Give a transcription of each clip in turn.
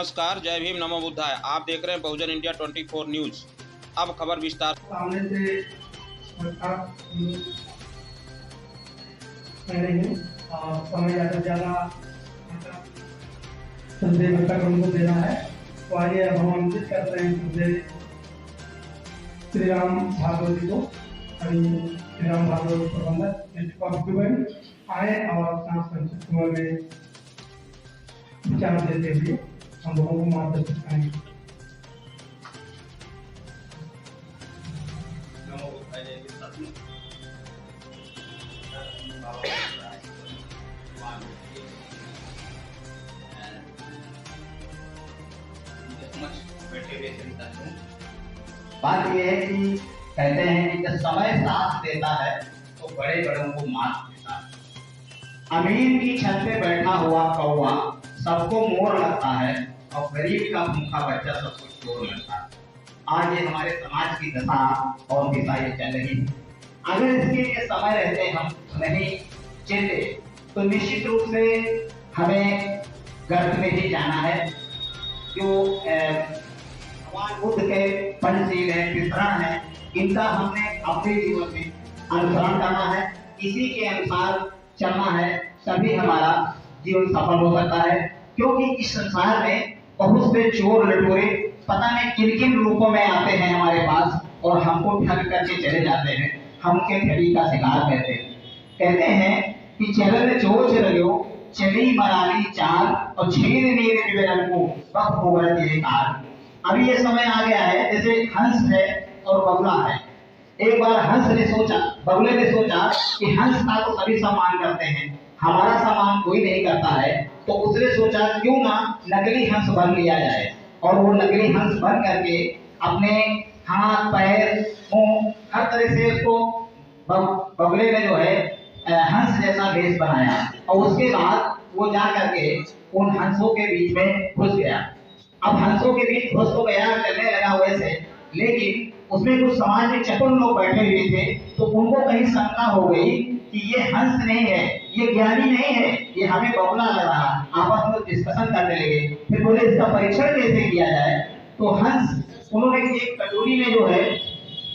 नमस्कार, जय भीम, नमो बुद्धाय। आप देख रहे हैं बहुजन इंडिया 24 न्यूज। अब खबर विस्तार सामने से समय ज़्यादा संदेह तक उनको देना है। तो आइए अब हम आमंत्रित करते हैं संदेह श्री राम भागवत जी को। श्री राम भागवत प्रबंधक आए और अपना संक्षिप्त समय में विचार देते हुए हम लोगों को मार्गदर्शन करेंगे। बात यह है कि कहते हैं कि जब समय साथ देता है तो बड़े बड़ों को मात देता है। अमीर की छत पे बैठा हुआ कौवा सबको मोर लगता है और गरीब का भूखा बच्चा सबको चोर लगता है। आज ये हमारे समाज की दशा और दिशा ये चल रही है। अगर इसके लिए समय रहते हम नहीं चलते तो निश्चित रूप से हमें गर्त में ही जाना है। जो भगवान बुद्ध के पंचशील है, वितरण है, इनका हमने अपने जीवन में अनुसरण करना है। इसी के अनुसार चलना है, तभी हमारा जीवन सफल हो सकता है। क्योंकि इस संसार में बहुत से चोर लटोरे पता नहीं किन किन रूपों में आते हैं हमारे पास और हमको ठग करके चले जाते हैं। हम उनके ठगी का शिकार कहते हैं कि चलन चोच रहो चली मराली चाल और छीन नीर विवरण को वक्त होगा ये काल। अभी ये समय आ गया है, जैसे हंस है और बगुला है। एक बार हंस ने सोचा, बगुले ने सोचा कि हंस का तो सभी सम्मान करते हैं, हमारा सम्मान कोई नहीं करता है। तो उसने सोचा क्यों ना नकली हंस बन लिया जाए। और वो नकली हंस बन करके अपने हाथ पैर मुंह हर तरह से उसको बगुले ने जो है हंस जैसा भेष बनाया। और उसके बाद वो जा करके उन हंसों के बीच में घुस गया। अब हंसों के बीच घुस तो गया, चलने लगा वैसे, लेकिन उसमें कुछ समाज में चतुर लोग बैठे हुए थे। तो उनको कहीं शंका हो गई कि ये हंस नहीं है, ये ज्ञानी नहीं है, ये हमें बगुला लग रहा। आपस में डिस्कशन करने लगे। फिर बोले इसका परीक्षण कैसे किया जाए। तो हंस उन्होंने एक कटोरी में जो है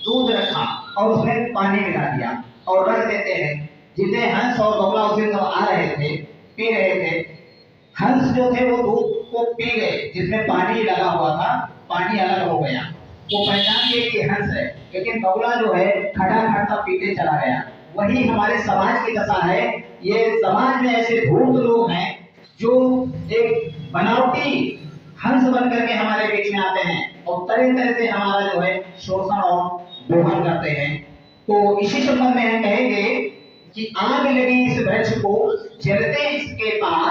दूध रखा और उसमें पानी मिला दिया और रख देते हैं। जितने हंस और बगुला उसे सब आ रहे थे, पी रहे थे। हंस जो थे वो दूध को पी गए, जिसमें पानी लगा हुआ था, पानी अलग हो गया। वो पहचान गए कि हंस है, लेकिन बगुला जो है खड़ा खड़ा पीते चला गया। वही हमारे समाज की दशा है। ये समाज में ऐसे धूर्त लोग हैं जो एक बनावटी हंस बन करके हमारे बीच में आते हैं और तरह तरह से हमारा जो है शोषण और दोहन करते हैं। तो इसी संबंध में हम कहेंगे कि आग लगी इस वृक्ष को जलते इसके पार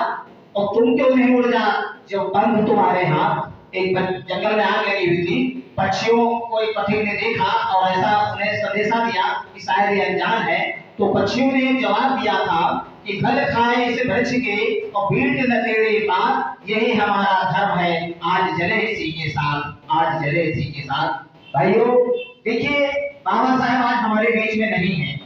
और तुम क्यों नहीं उड़ जा जो बंद तुम्हारे हाथ। एक जंगल में आग लगी हुई थी, पक्षियों को एक पथिक ने देखा और ऐसा उन्हें संदेशा दिया कि शायद ये अनजान है। तो पक्षियों ने जवाब दिया था कि फल खाए इस वृक्ष के और भीड़ न तेरे पार, यही हमारा धर्म है। आज जले इसी के साथ, आज जले इसी के साथ। भाइयों देखिए, बाबा साहेब आज हमारे बीच में नहीं है,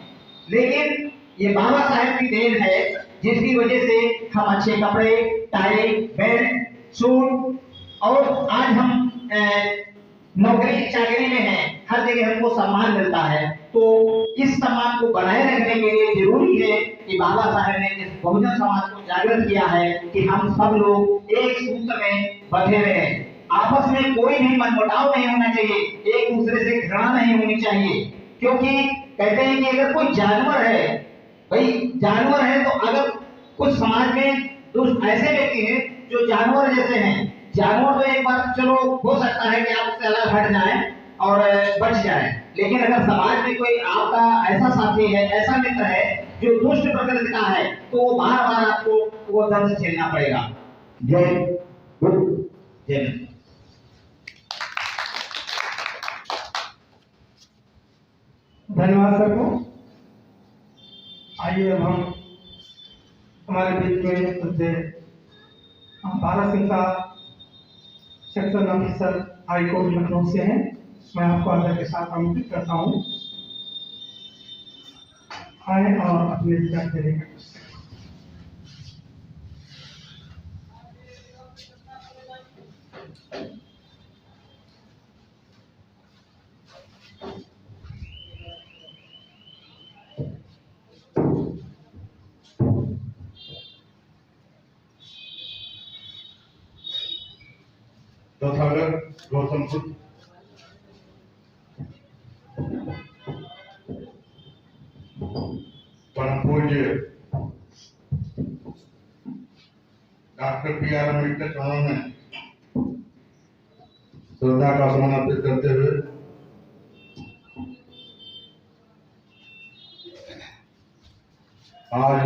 लेकिन ये बाबा साहेब की देन है जिसकी वजह से हम अच्छे कपड़े, टाई, बेल्ट, सूट और आज हम नौकरी चाकरी में हैं, हर जगह हमको सम्मान मिलता है। तो इस सम्मान को बनाए रखने के लिए जरूरी है कि बाबा साहेब ने इस बहुजन समाज को जागृत किया है कि हम सब लोग एक सूत्र में बंधे रहे। आपस में कोई भी मनमुटाव नहीं होना चाहिए, एक दूसरे से घृणा नहीं होनी चाहिए। क्योंकि कहते हैं कि अगर कोई जानवर है, भाई जानवर है, तो अगर कुछ समाज में दुष्ट ऐसे व्यक्ति हैं जो जानवर जैसे हैं, जानवर तो एक बार चलो हो सकता है कि आप उससे अलग हट जाएं और बच जाएं, लेकिन अगर समाज में कोई आपका ऐसा साथी है, ऐसा मित्र है जो दुष्ट प्रकृति का है, तो बार बार आपको वो दर्द झेलना पड़ेगा। जय गुरु, जय। धन्यवाद सर को। आइए अब हम हमारे बीच में उनसे भारत सिंह साहब section officer high court Lucknow से हैं। मैं आपको आदर के साथ आमंत्रित करता हूँ, आए और अपने विचार देने का। गौतम बुद्ध परम पूज्य डॉक्टर B.R. अम्बेडकर चरणों में श्रद्धा का सुमन अर्पित करते हुए आज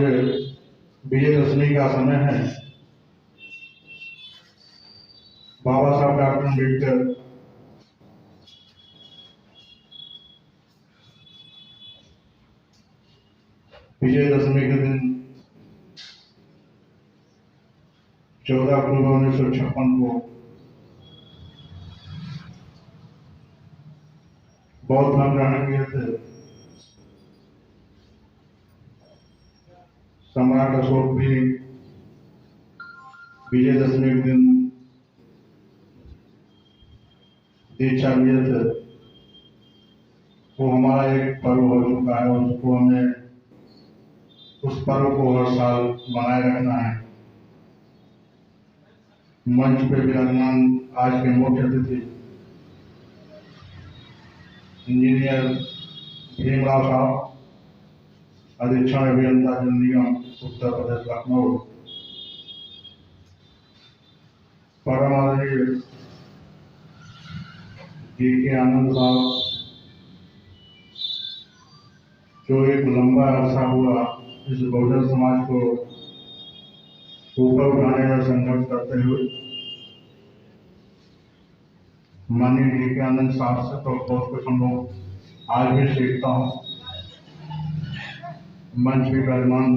विजयदशमी का समय है। बाबा साहब डॉक्टर अम्बेडकर विजयदशमी के दिन 14 अक्टूबर 1956 को बौद्ध धर्म ग्रहण किए थे। सम्राट अशोक भी विजयदशमी के दिन दीक्षा लिए थे। वो हमारा एक पर्व हो चुका है, उसको हमें उस पर्व को हर साल बनाए रखना है। मंच पे विराजमान आज के मुख्य अतिथि इंजीनियर भीमराव साहब, अधीक्षण अभियंता जल निगम उत्तर प्रदेश लखनऊ, परम आदरणीय D.K. आनंद साहब, जो एक लंबा अरसा हुआ इस बहुजन समाज को ऊपर उठाने में संघर्ष करते हुए, माननीय D.K. आनंद साहब से तो बहुत कुछ हम लोग आज भी सीखता हूँ। मंच भी विराजमान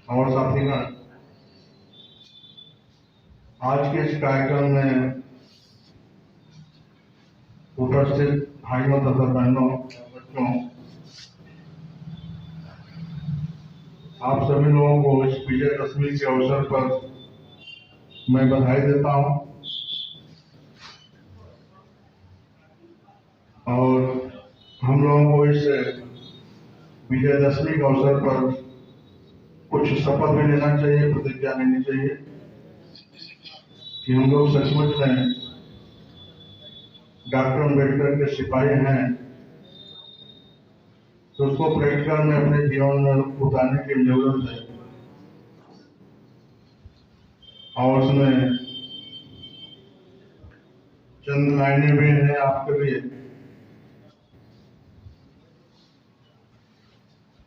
और साथीगण, आज के इस कार्यक्रम में उपस्थित भाइयों तथा बहनों, बच्चों, आप सभी लोगों को इस विजयदशमी के अवसर पर मैं बधाई देता हूं और हम लोगों को इस विजयदशमी के अवसर पर कुछ शपथ भी लेना चाहिए, प्रतिज्ञा लेनी चाहिए कि हम लोग सचमुच में डॉक्टर अम्बेडकर के सिपाही हैं, तो उसको प्रैक्टिकल में अपने जीवन में उतारने की जरूरत है। और उसमें चंद लाइनें भी हैं आपके लिए।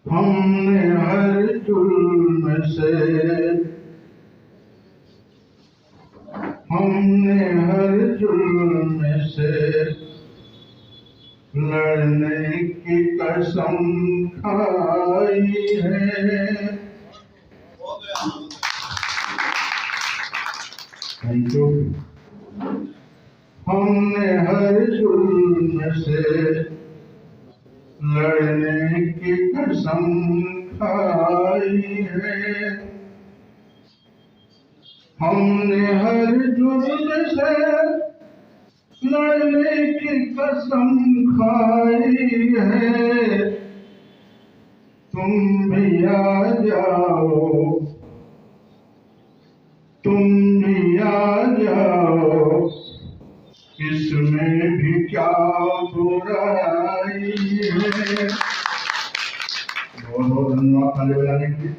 हमने हर जुल्म से लड़ने की कसम खाई है। Thank you. हमने हर जुल्म से लड़ने की कसम खाई है। हमने हर जुल्म से लड़ने की कसम खाई है। तुम भी आ जाओ, तुम भी आ जाओ, इसमें भी क्या बुराई है। बहुत बहुत धन्यवाद ताली बजाने के लिए।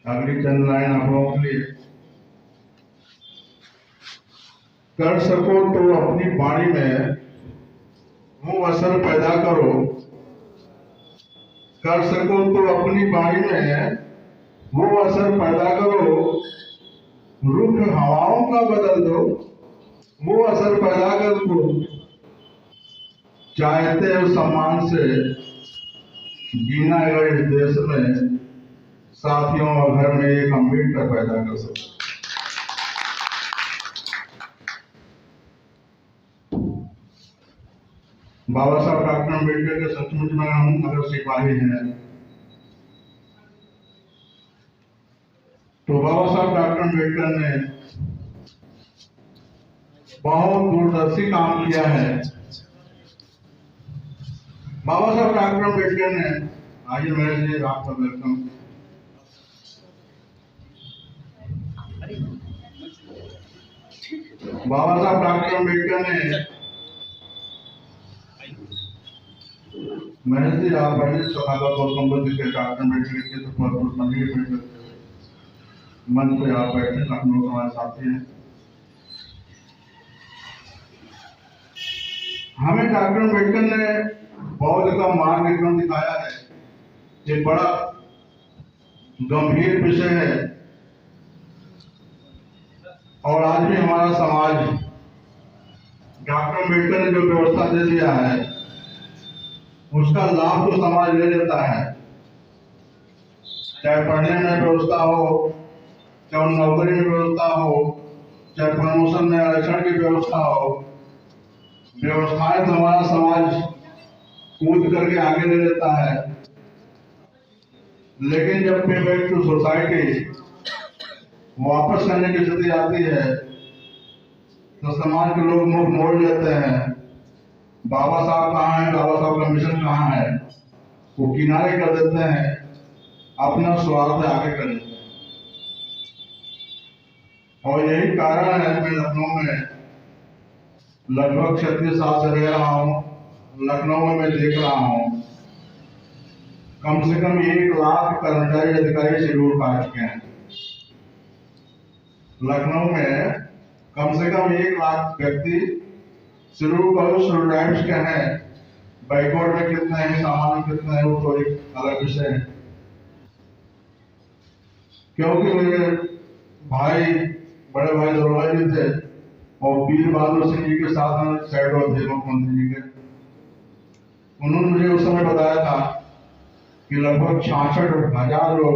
अगली चंद लाइन आप लोगों के लिए। कर सको तो अपनी वाणी में वो असर पैदा करो। कर सको तो अपनी वाणी में वो असर पैदा करो। रुख हवाओं का बदल दो, वो असर पैदा कर दो। चाहते हो सम्मान से जीना अगर इस देश में, साथियों और घर में एक अम्बेडकर पैदा कर सको। बाबा साहब डॉक्टर अम्बेडकर के सचमुच में हम अगर सिपाही हैं, तो बाबा साहब डॉक्टर अम्बेडकर ने बहुत दूरदर्शी काम किया है। बाबा साहब डॉक्टर अम्बेडकर ने, आइए मेरे लिए आपका वेलकम। बाबा साहब डॉक्टर अम्बेडकर ने महर्षि पंडित सभागत गौतम बुद्ध के डॉक्टर अम्बेडकर के तो मन पे आप बैठे लखनऊ हमारे साथी हैं। हमें डॉक्टर अम्बेडकर ने बौद्ध का मार्ग एकदम दिखाया है। ये बड़ा गंभीर विषय है और आज भी हमारा समाज डॉक्टर अम्बेडकर ने जो व्यवस्था दे दिया है उसका लाभ तो समाज ले लेता है, चाहे पढ़ने में व्यवस्था हो, चाहे नौकरी में व्यवस्था हो, चाहे प्रमोशन में आरक्षण की व्यवस्था हो। व्यवस्थाएं तो हमारा समाज कूद करके आगे ले लेता है, लेकिन जब पे बैक टू सोसाइटी वापस करने की स्थिति आती है तो समाज के लोग मुख मोड़ लेते हैं। बाबा साहब कहाँ हैं, बाबा साहब का मिशन कहाँ है, वो किनारे कर देते हैं, अपना स्वार्थ आगे कर लेते हैं। और यही कारण है मैं लखनऊ में लगभग 36 साल से रह रहा हूँ। लखनऊ में मैं देख रहा हूँ कम से कम 1 लाख कर्मचारी अधिकारी शेड्यूल कास्ट के हैं। लखनऊ में कम से कम 1 लाख व्यक्ति शेड्यूल ट्राइब्स के हैं। बैकवर्ड में कितने हैं, सामान्य कितने हैं, वो तो एक अलग विषय है। क्योंकि मेरे भाई, बड़े भाई दरोगा जी थे और वीर बहादुर सिंह जी के साथ में शैडो थे मुख्यमंत्री जी के। उन्होंने मुझे उस समय बताया था कि लगभग 66,000 लोग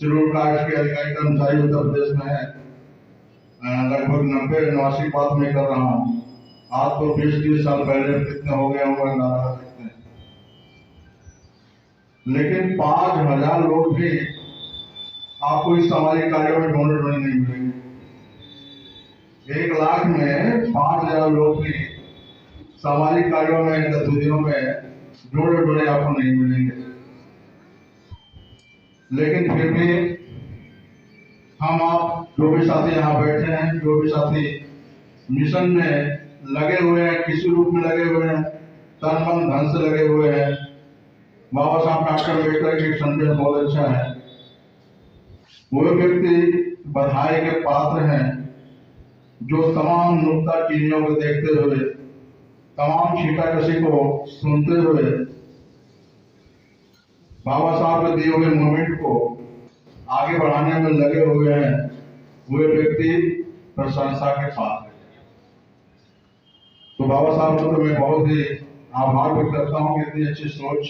शेड्यूल कास्ट के अधिकारी कर्मचारी उत्तर प्रदेश में है। लगभग 90-89 बात मैं कर रहा हूँ। आज तो 20-30 साल पहले कितने हो गए होंगे अंदाजा कर सकते हैं। लेकिन 5,000 लोग भी आपको इस सामाजिक कार्यों में ढूंढे नहीं मिलेंगे। 1 लाख में 5,000 लोग भी सामाजिक कार्यों में, गतिविधियों में ढूंढे आपको नहीं मिलेंगे। लेकिन फिर भी हम आप जो भी साथी यहाँ बैठे हैं, जो भी साथी मिशन में लगे हुए हैं, किसी रूप में लगे हुए हैं, तन मन धन से लगे हुए हैं। बाबा साहब डॉक्टर अम्बेडकर की संदेश बहुत अच्छा है। वो व्यक्ति बधाई के पात्र हैं जो तमाम नुक्ताचीनियों को देखते हुए, तमाम छींटाकशी को सुनते हुए बाबा साहब के दिए हुए मूवमेंट को आगे बढ़ाने में लगे हुए हैं। वे व्यक्ति प्रशंसा के पात्र हैं। तो बाबा साहब को तो मैं बहुत ही आभार व्यक्त करता हूँ कि इतनी अच्छी सोच।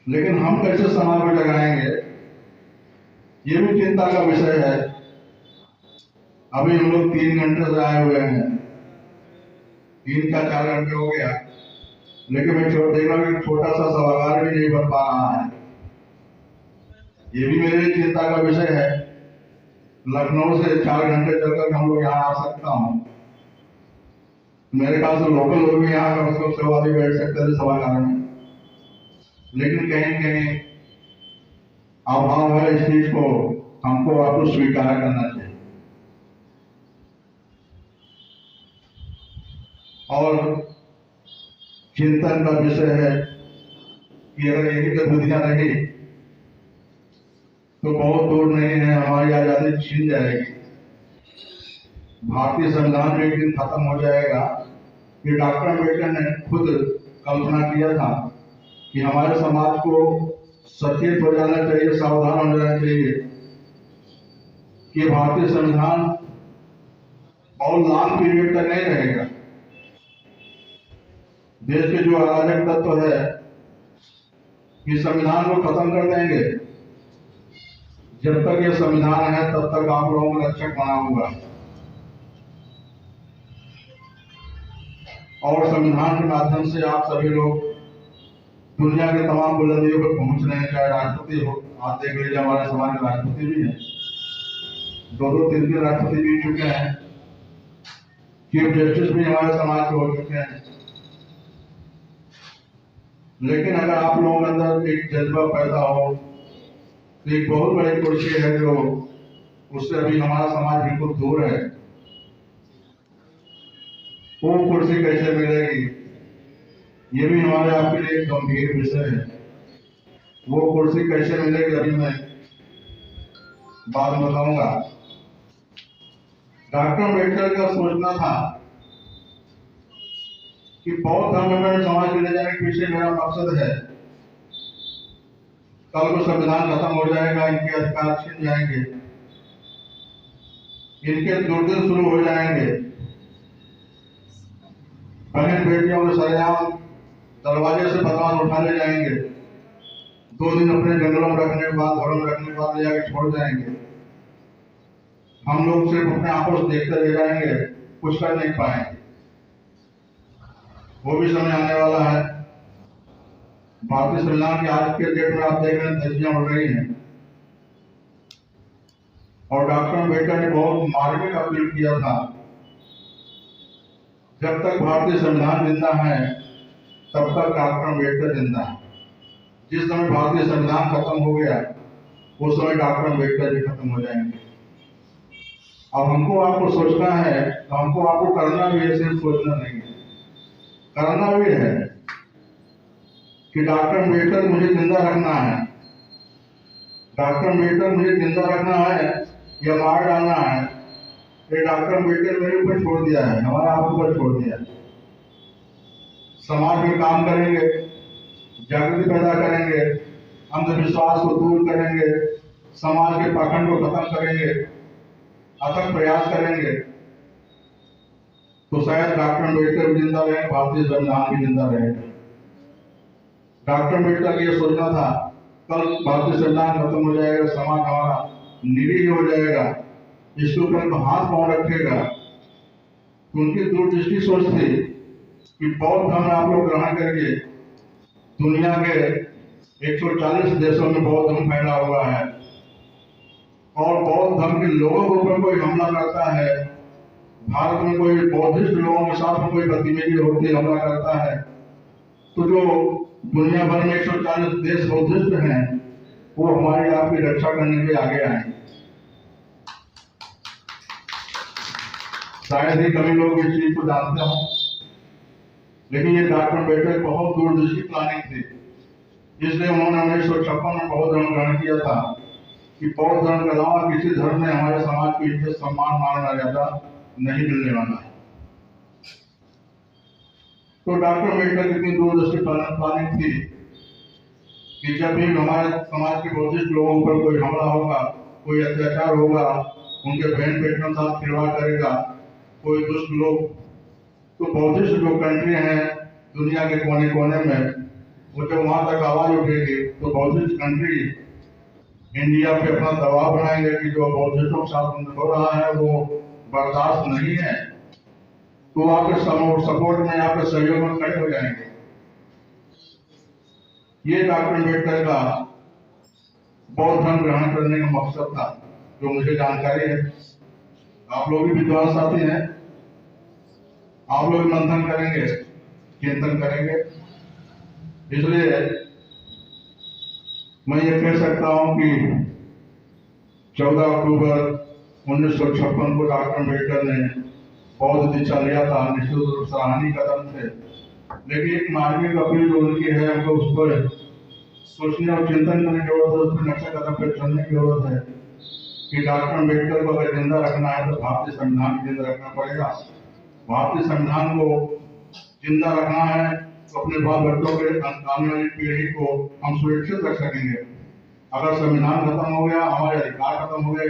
लेकिन हम कैसे समाज में लगाएंगे, ये भी चिंता का विषय है। अभी हम लोग 3 घंटे से आए हुए हैं, 3 का 4 घंटे हो गया, लेकिन मैं देख रहा हूँ कि छोटा सा सभागार भी नहीं बन पा रहा है। ये भी मेरे लिए चिंता का विषय है। लखनऊ से 4 घंटे चलकर हम लोग यहाँ आ सकता हूँ। मेरे ख्याल से लोकल लोग भी यहाँ कम से कम सेवादी बैठ सकते थे सभागार में, लेकिन कहीं कहीं अभाव है। इस चीज को हमको आपको स्वीकार करना चाहिए। और चिंतन का विषय है कि अगर यही गतिविधियां रही तो बहुत दूर नहीं है, हमारी आजादी छीन जाएगी। भारतीय संविधान में एक दिन खत्म हो जाएगा। ये डॉक्टर अम्बेडकर ने खुद कल्पना किया था कि हमारे समाज को सचेत हो जाना चाहिए, सावधान हो जाना चाहिए कि भारतीय संविधान और लॉन्ग पीरियड तक नहीं रहेगा। देश के जो अराजक तत्व है कि संविधान को खत्म कर देंगे। जब तक ये संविधान है तब तक आप लोगों को रक्षक बना होगा। और संविधान के माध्यम से आप सभी लोग दुनिया के तमाम बुलंदियों पर पहुंच रहे हैं। चाहे राष्ट्रपति हो, आप देख लीजिए हमारे समाज के राष्ट्रपति भी हैं, 2-3 राष्ट्रपति भी चुके हैं, चीफ जस्टिस भी हमारे समाज के हो चुके हैं। लेकिन अगर आप लोगों के अंदर एक जज्बा पैदा हो तो एक बहुत बड़ी कुर्सी है जो उससे अभी हमारा समाज बिल्कुल दूर है, वो कुर्सी कैसे मिलेगी, ये भी हमारे आपके लिए एक गंभीर विषय है। वो कुर्सी कैसे मिलेगी अभी मैं बाद में बताऊंगा। डॉक्टर अम्बेडकर का सोचना था कि बौद्ध धर्म में समाज के ले जाने के पीछे मेरा मकसद है, कल को संविधान खत्म हो जाएगा, इनके अधिकार छिन जाएंगे, इनके दुर्दिन शुरू हो जाएंगे, बहन बेटियों के सरेआम दरवाजे से बदमाश उठा ले जाएंगे, 2 दिन अपने जंगलों में रखने के बाद, घरों में रखने के बाद ले जाके छोड़ जाएंगे। हम लोग सिर्फ अपने आपस देखते रह जाएंगे, कुछ कर नहीं पाएंगे। वो भी समय आने वाला है। भारतीय संविधान की आज के डेट में आप देख रहे हैं धज्जियां उड़ रही हैं, और डॉक्टर अम्बेडकर ने बहुत मार्मिक अपील किया था, जब तक भारतीय संविधान जिंदा है तब तक डॉक्टर अम्बेडकर जिंदा है। जिस समय भारतीय संविधान खत्म हो गया उस समय डॉक्टर अम्बेडकर भी खत्म हो जाएंगे। अब हमको आपको सोचना है, तो हमको आपको करना भी है, सिर्फ सोचना नहीं है, करना भी है कि डॉक्टर अम्बेडकर मुझे जिंदा रखना है, डॉक्टर अम्बेडकर मुझे जिंदा रखना है या मार डालना है, ये डॉक्टर अम्बेडकर मेरे ऊपर छोड़ दिया है, हमारा आप ऊपर छोड़ दिया है। समाज में काम करेंगे, जागृति पैदा करेंगे, अंधविश्वास को दूर करेंगे, समाज के पाखंड को खत्म करेंगे, अथक प्रयास करेंगे, तो शायद डॉक्टर अम्बेडकर भी जिंदा रहे, भारतीय संविधान भी जिंदा रहे। डॉक्टर अम्बेडकर ये सोचना था, कल भारतीय संविधान खत्म हो जाएगा, समाज हमारा निरीह हो जाएगा, इसके ऊपर तो हाथ पांव रखेगा। उनकी दूरदृष्टि सोच थी कि बौद्ध धर्म आप लोग ग्रहण करके, दुनिया के 140 देशों में बौद्ध धर्म फैला हुआ है, और बौद्ध धर्म के लोगों के ऊपर कोई हमला करता है, भारत में कोई बौद्धिस्ट लोगों के साथ में कोई गतिविधि होती है, हमला करता है, तो जो दुनिया भर में 140 देश बौद्धिस्ट हैं, वो हमारी आपकी रक्षा करने के आगे आए। शायद ही कभी लोग इस चीज को जानते हों, लेकिन ये डॉक्टर अम्बेडकर बहुत दूरदृष्टि प्लानिंग थी। इसलिए उन्होंने 1956 में बौद्ध धर्म ग्रहण किया था कि बौद्ध धर्म के अलावा किसी धर्म में हमारे समाज को इज्जत, सम्मान, मान, मर्यादा नहीं मिलने वाला है। तो डॉक्टर अम्बेडकर की इतनी दूरदृष्टि प्लानिंग थी कि जब भी हमारे समाज के बौद्धिस्ट लोगों पर कोई हमला होगा, कोई अत्याचार होगा, उनके बहन बेटियों के साथ खिलवाड़ करेगा कोई दुष्ट लोग, तो बौद्धिस्ट जो कंट्री हैं दुनिया के कोने कोने में, वो जब वहां तक आवाज उठेगी तो बौद्धिस्ट कंट्री इंडिया पे अपना दबाव बनाएंगे कि जो बौद्धिस्टों के साथ हो रहा है वो बर्दाश्त नहीं है, तो आपके सपोर्ट में, आपके सहयोग में खड़े हो जाएंगे। ये डॉक्टर अम्बेडकर का बौद्ध धर्म ग्रहण करने का मकसद था, जो मुझे जानकारी है। आप लोग भी विद्वान साथी हैं, आप लोग मंथन करेंगे, चिंतन करेंगे। इसलिए मैं ये कह सकता हूं कि 14 अक्टूबर 1956 को डॉक्टर अम्बेडकर ने बौद्ध दीक्षा लिया था। निश्चित रूप से सराहनीय कदम थे, लेकिन एक मार्मिक अपील जो उनकी है, हमको उस पर सोचने और चिंतन करने की जरूरत है, उस पर नक्शा कदम पर चलने की जरूरत है कि डॉक्टर अम्बेडकर को अगर जिंदा रखना है तो भारतीय संविधान को जिंदा रखना पड़ेगा। भारतीय संविधान को जिंदा रखना है तो अपने बाल बच्चों के आने वाली पीढ़ी को हम सुरक्षित रख सकेंगे। अगर संविधान खत्म हो गया, हमारे अधिकार खत्म हो गए,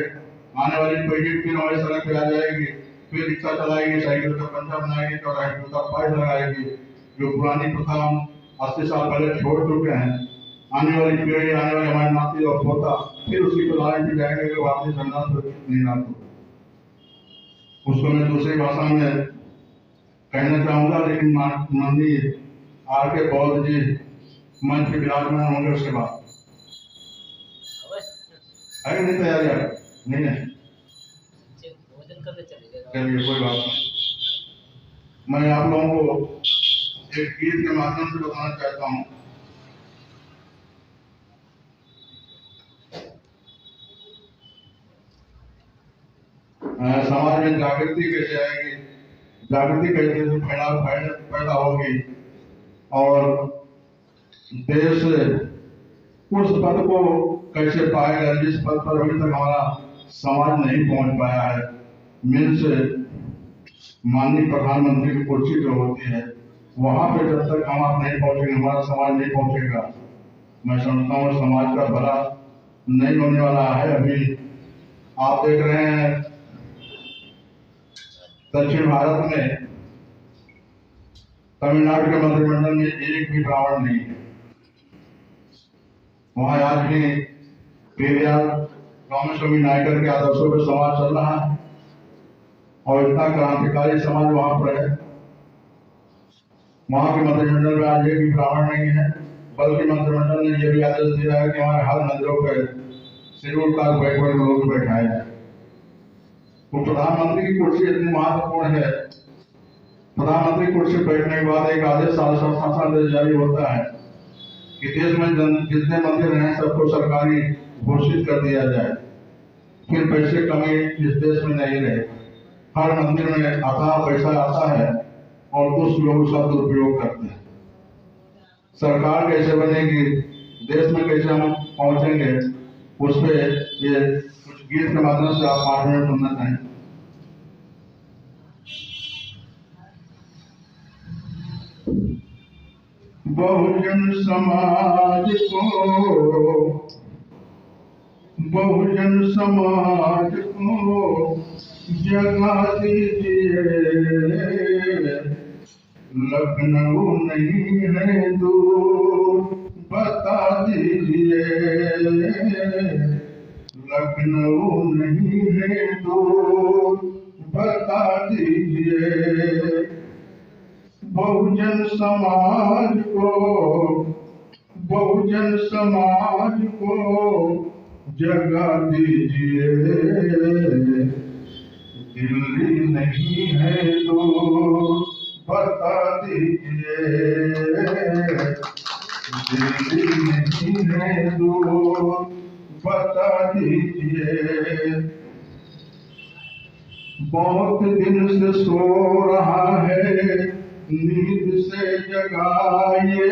आने वाली पीढ़ी फिर हमारी सड़क पे आ जाएगी, फिर रिक्शा चलाएगी, साइकिल का पंचा बनाएगी, चौराहे का पाइप लगाएगी। जो पुरानी प्रथा हम 80 साल पहले छोड़ चुके हैं, आने वाली पीढ़ी, आने वाले हमारे नाती और पोता फिर उसी को लाने पे जाएंगे कि भारतीय संविधान सुरक्षित नहीं रहा। उसको मैं दूसरी भाषा में कहना चाहूंगा, लेकिन माननीय आर.के. पॉल जी मंच पे विराजमान होंगे, उसके बाद है नहीं तैयारी नहीं है, चलिए कोई बात नहीं। मैं आप लोगों को एक गीत के माध्यम से बताना चाहता हूँ। समाज में जागृति कैसे आएगी, जागृति कैसे पैदा होगी और देश उस पद को कैसे पाएगा जिस पद पर अभी तक हमारा समाज नहीं पहुंच पाया है। मीन्स माननीय प्रधानमंत्री की कुर्सी जो होती है वहां पे जब तक हम आप नहीं पहुंचेंगे, हमारा समाज नहीं पहुंचेगा, मैं समझता हूँ समाज का भला नहीं होने वाला है। अभी आप देख रहे हैं दक्षिण भारत में तमिलनाडु के मंत्रिमंडल में एक भी ब्राह्मण नहीं है। वहां आज भी पेरियार रामस्वामी नायकर के आदर्शों पर समाज चल रहा है और इतना क्रांतिकारी समाज वहां पर है। वहां के मंत्रिमंडल में आज एक भी ब्राह्मण नहीं है, बल्कि मंत्रिमंडल ने यह भी आदेश दिया है कि हमारे हर मंदिरों पर शेड्यूल कास्ट बैकवर्ड लोग बैठाए जाए। तो प्रधानमंत्री की कुर्सी इतनी महत्वपूर्ण है, प्रधानमंत्री कुर्सी बैठने के बाद एक आदेश शासन जारी होता है कि देश में जितने मंदिर हैं सबको सरकारी घोषित कर दिया जाए, फिर पैसे कमी इस देश में नहीं रहे। हर मंदिर में अथाह पैसा आता है और कुछ लोग उसका दुरुपयोग करते हैं। सरकार कैसे बनेगी, देश में कैसे हम पहुंचेंगे, उस पर ये कुछ गीत के माध्यम से आप 5 मिनट सुनना चाहें। बहुजन समाज को जगा दीजिए, लखनऊ नहीं है दूर बता दीजिए, लखनऊ नहीं है दूर बता दीजिए। बहुजन समाज को जगा दीजिए, दिल्ली नहीं है दूर बता दीजिए, दिल्ली नहीं है दूर बता दीजिए। बहुत दिन से सो रहा है नींद से जगाइए,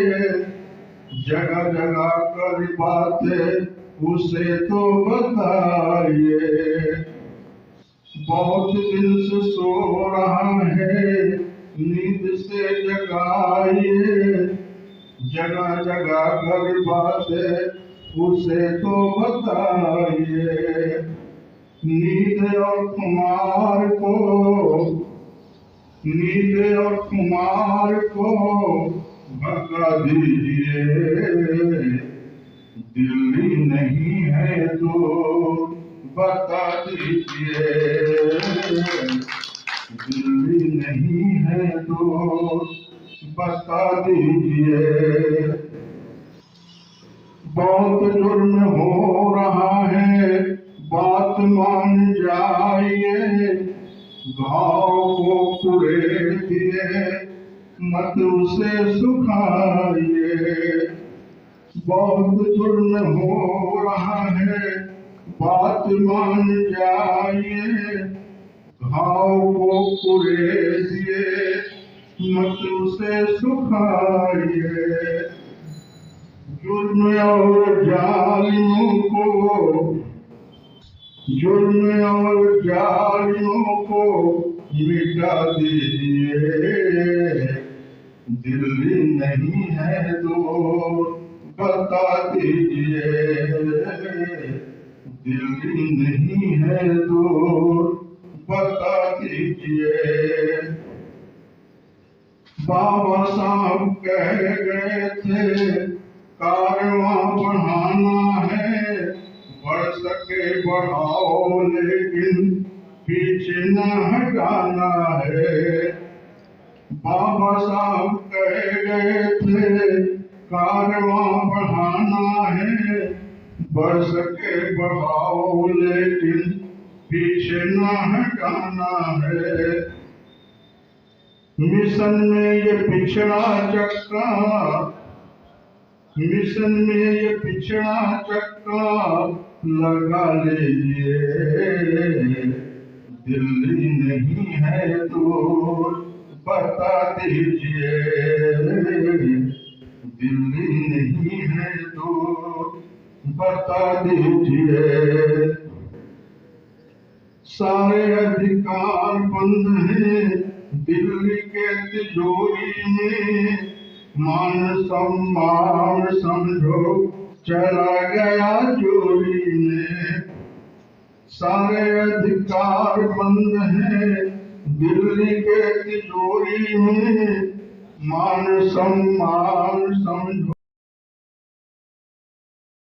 जगह जगह कर बातें उसे तो बताइए। बहुत दिन से सो रहा है नींद से जगाइए, जगह जगह कर बातें उसे तो बताइए। नींद और खुमार को भगा दीजिए, दिल्ली नहीं है तो बता दीजिए, दिल्ली नहीं है तो बता दीजिए। बहुत जुर्म हो रहा है बात मान जाइए, घाव को कुरेद दिए मत उसे सुखाइए। बहुत जुर्म हो रहा है बात मान जाइए, घाव को कुरेद दिए मत उसे सुखाइए। जुर्म और जालिमों को मिटा दीजिए, दिल्ली नहीं है तो बता दीजिए, दिल्ली नहीं है तो बता दीजिए। बाबा साहब कह गए थे कारवां बढ़ाना है, बढ़ सके बढ़ाओ लेकिन पीछे न हटाना है। बाबा साहब कह गए थे कारवां बढ़ाना है, बढ़ सके बढ़ाओ लेकिन पीछे न हटाना है। मिशन में ये पिछड़ा चक्का लगा लीजिए, दिल्ली नहीं है तो बता दीजिए, दिल्ली नहीं है दूर, बता दीजिए। सारे अधिकार बंद हैं दिल्ली के तिजोरी में, मान सम्मान समझो चला गया चोरी में। सारे अधिकार बंद हैं दिल्ली के तिजोरी में, मान सम्मान समझो